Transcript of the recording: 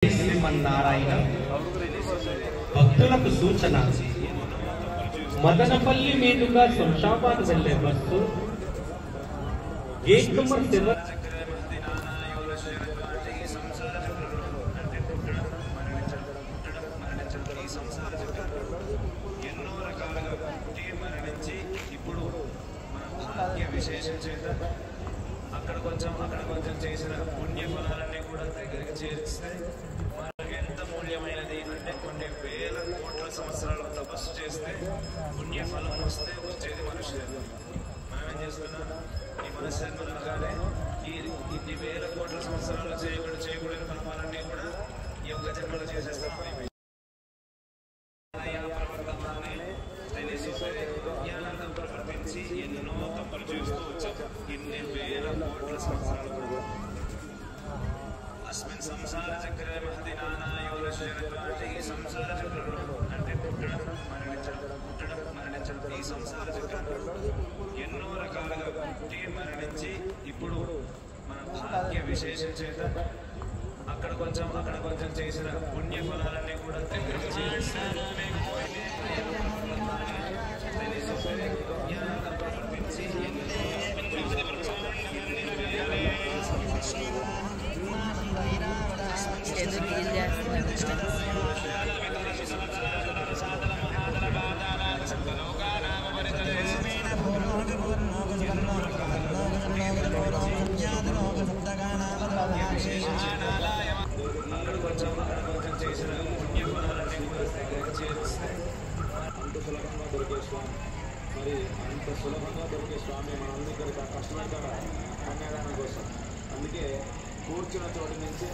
శ్రీమన్నారాయణ భక్తులకు సూచన. మదనపల్లి మీదుగా శంషాబాద్ వెళ్లే బస్సు గేట్ నంబర్ 7 ఎన్నో రకాలుగా పుట్టి మరణించి ఇప్పుడు మన భాగ్య విశేషం చేత అక్కడ కొంచెం చేసిన పుణ్య ఫలాలన్నీ కూడా దగ్గరికి చేరిస్తే మనకు ఎంత మూల్యమైనది అంటే కొన్ని వేల కోట్ల సంవత్సరాలు తపస్సు చేస్తే పుణ్య ఫలం వస్తే వచ్చేది మనుషులు. మనం ఏం చేస్తున్నాం, ఈ మనశ్శరీరంగానే ఇన్ని వేల కోట్ల సంవత్సరాలు చేయకూడని ఫలమాలన్నీ కూడా ఈ ఒక్క జన్మలో చేసేస్తాం. జ్ఞానంతం ప్రవర్తించి ఎన్నో తప్పులు చేస్తూ వచ్చాం ఇన్ని వేల కోట్ల సంవత్సరాలు కూడా. అస్మిన్ సంసార చక్రే మహతి నానాయోరశరత్వాటి ఈ సంసార చక్రంలో అంటే పుట్టడం మరణించడం ఈ సంసార చక్రంలో ఎన్నో రకాలుగా పుట్టి మరణించి ఇప్పుడు మన భాగ్య విశేషం చేత అక్కడ కొంచెం చేసిన పుణ్య ఫలాలన్నీ కూడా దగ్గరికి చేస్తారు. చేసిన పుణ్య ఫలాలన్నీ కూడా దగ్గరికి చేస్తే అంత సులభంగా దొరికే స్వామి, మరి అంత సులభంగా దొరికే స్వామి మనందరికీ కష్టపడతారా కన్యాదానం కోసం. అందుకే కూర్చున్న చోటు నుంచి